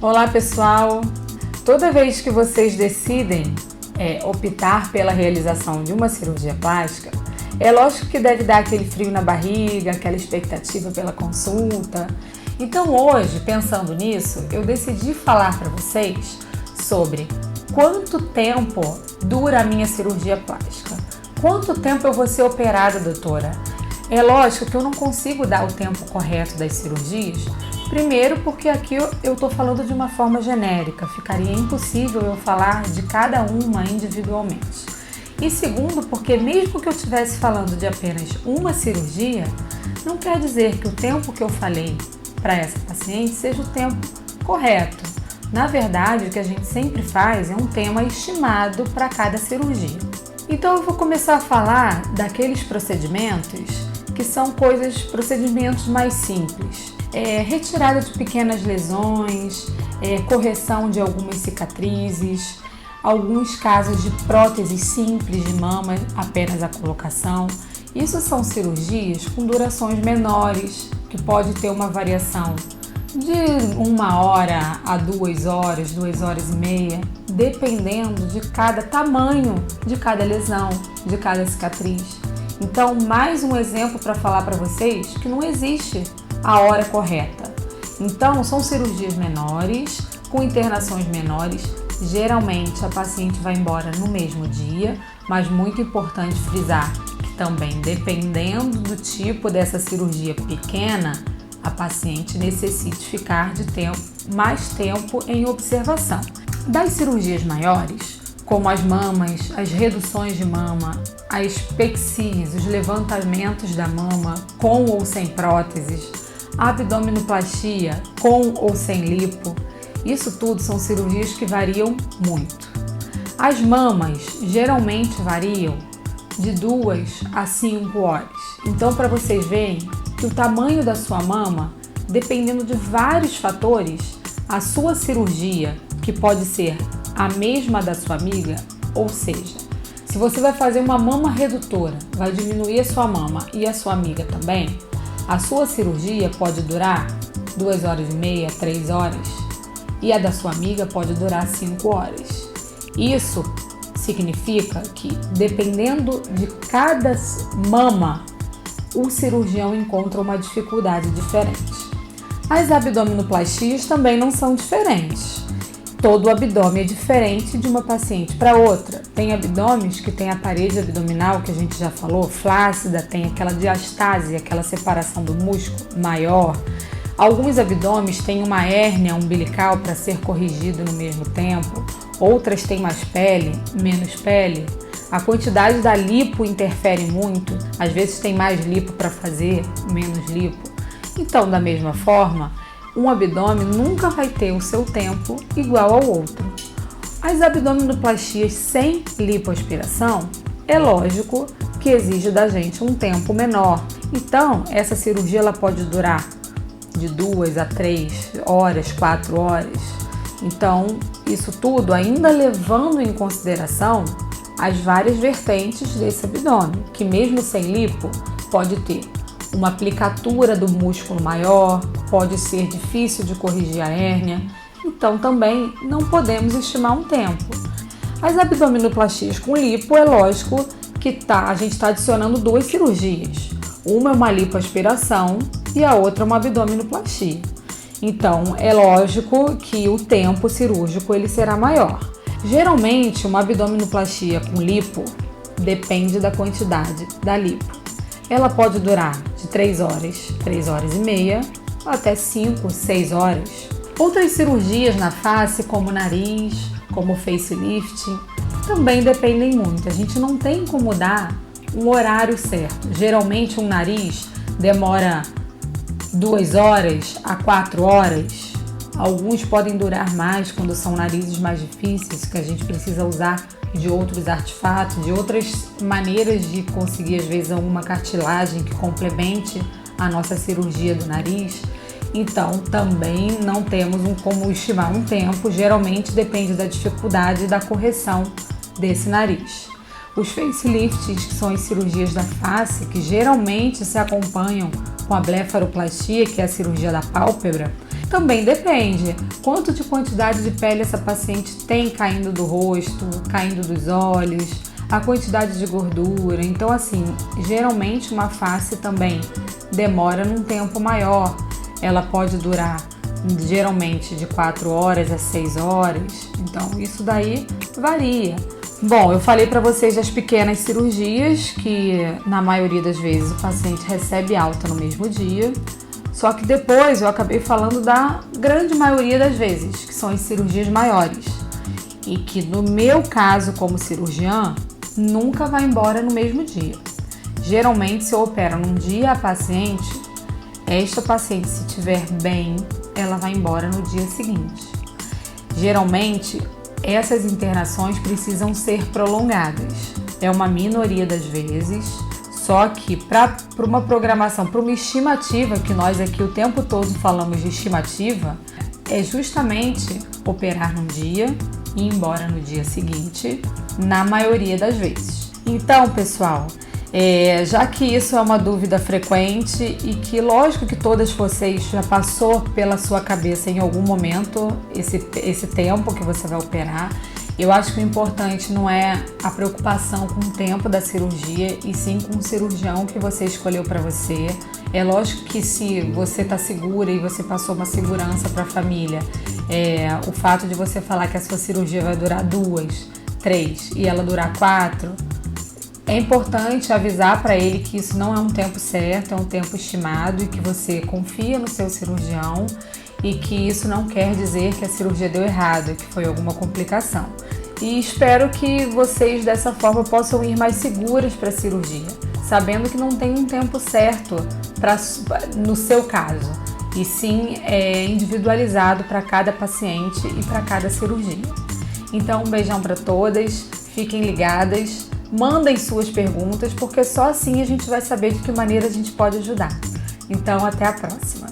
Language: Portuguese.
Olá pessoal! Toda vez que vocês decidem optar pela realização de uma cirurgia plástica, é lógico que deve dar aquele frio na barriga, aquela expectativa pela consulta. Então hoje, pensando nisso, eu decidi falar para vocês sobre quanto tempo dura a minha cirurgia plástica. Quanto tempo eu vou ser operada, doutora? É lógico que eu não consigo dar o tempo correto das cirurgias. Primeiro, porque aqui eu estou falando de uma forma genérica, ficaria impossível eu falar de cada uma individualmente. E segundo, porque mesmo que eu estivesse falando de apenas uma cirurgia, não quer dizer que o tempo que eu falei para essa paciente seja o tempo correto. Na verdade, o que a gente sempre faz é um tema estimado para cada cirurgia. Então eu vou começar a falar daqueles procedimentos que são procedimentos mais simples. Retirada de pequenas lesões, correção de algumas cicatrizes, alguns casos de próteses simples de mama, apenas a colocação. Isso são cirurgias com durações menores, que pode ter uma variação de 1 hora a 2 horas, 2 horas e meia, dependendo de cada tamanho de cada lesão, de cada cicatriz. Então, mais um exemplo para falar para vocês que não existe a hora correta. Então, são cirurgias menores, com internações menores. Geralmente, a paciente vai embora no mesmo dia, mas muito importante frisar que também, dependendo do tipo dessa cirurgia pequena, a paciente necessite ficar mais tempo em observação. Das cirurgias maiores, como as mamas, as reduções de mama, as pexias, os levantamentos da mama com ou sem próteses, a abdominoplastia com ou sem lipo, isso tudo são cirurgias que variam muito. As mamas geralmente variam de 2 a 5 horas. Então, para vocês verem que o tamanho da sua mama, dependendo de vários fatores, a sua cirurgia, que pode ser a mesma da sua amiga, ou seja, se você vai fazer uma mama redutora, vai diminuir a sua mama e a sua amiga também, a sua cirurgia pode durar 2 horas e meia, 3 horas, e a da sua amiga pode durar 5 horas. Isso significa que, dependendo de cada mama, o cirurgião encontra uma dificuldade diferente. As abdominoplastias também não são diferentes. Todo o abdômen é diferente de uma paciente para outra. Tem abdômenes que tem a parede abdominal, que a gente já falou, flácida, tem aquela diastase, aquela separação do músculo maior. Alguns abdômenes têm uma hérnia umbilical para ser corrigido no mesmo tempo. Outras têm mais pele, menos pele. A quantidade da lipo interfere muito. Às vezes tem mais lipo para fazer, menos lipo. Então, da mesma forma, um abdômen nunca vai ter o seu tempo igual ao outro. As abdominoplastias sem lipoaspiração, é lógico que exige da gente um tempo menor. Então, essa cirurgia ela pode durar de 2 a 3 horas, 4 horas. Então, isso tudo ainda levando em consideração as várias vertentes desse abdômen, que mesmo sem lipo pode ter uma aplicatura do músculo maior, pode ser difícil de corrigir a hérnia, então também não podemos estimar um tempo. As abdominoplastias com lipo, é lógico que a gente está adicionando 2 cirurgias. Uma é uma lipoaspiração e a outra é uma abdominoplastia. Então, é lógico que o tempo cirúrgico ele será maior. Geralmente, uma abdominoplastia com lipo depende da quantidade da lipo. Ela pode durar de 3 horas, 3 horas e meia, até 5, 6 horas. Outras cirurgias na face, como nariz, como facelift, também dependem muito. A gente não tem como dar um horário certo. Geralmente, um nariz demora 2 horas a 4 horas. Alguns podem durar mais quando são narizes mais difíceis, que a gente precisa usar de outros artefatos, de outras maneiras de conseguir, às vezes, alguma cartilagem que complemente a nossa cirurgia do nariz. Então, também não temos como estimar um tempo, geralmente depende da dificuldade da correção desse nariz. Os facelifts, que são as cirurgias da face, que geralmente se acompanham com a blefaroplastia, que é a cirurgia da pálpebra, Também depende. Quanto de quantidade de pele essa paciente tem caindo do rosto, caindo dos olhos, a quantidade de gordura. Então, assim, geralmente uma face também demora num tempo maior. Ela pode durar geralmente de 4 horas a 6 horas. Então, isso daí varia. Bom, eu falei para vocês das pequenas cirurgias, que na maioria das vezes o paciente recebe alta no mesmo dia. Só que depois eu acabei falando da grande maioria das vezes, que são as cirurgias maiores. E que no meu caso, como cirurgiã, nunca vai embora no mesmo dia. Geralmente, se eu opero num dia a paciente, esta paciente, se estiver bem, ela vai embora no dia seguinte. Geralmente, essas internações precisam ser prolongadas. É uma minoria das vezes, só que para uma programação, para uma estimativa, que nós aqui o tempo todo falamos de estimativa, é justamente operar num dia e ir embora no dia seguinte, na maioria das vezes. Então, pessoal, já que isso é uma dúvida frequente e que lógico que todas vocês já passou pela sua cabeça em algum momento esse tempo que você vai operar, eu acho que o importante não é a preocupação com o tempo da cirurgia e sim com o cirurgião que você escolheu para você. É lógico que se você está segura e você passou uma segurança para a família, o fato de você falar que a sua cirurgia vai durar 2, 3 e ela durar 4, é importante avisar para ele que isso não é um tempo certo, é um tempo estimado e que você confia no seu cirurgião e que isso não quer dizer que a cirurgia deu errado, que foi alguma complicação. E espero que vocês dessa forma possam ir mais seguras para a cirurgia, sabendo que não tem um tempo certo no seu caso, e sim é individualizado para cada paciente e para cada cirurgia. Então, um beijão para todas, fiquem ligadas, mandem suas perguntas, porque só assim a gente vai saber de que maneira a gente pode ajudar. Então, até a próxima!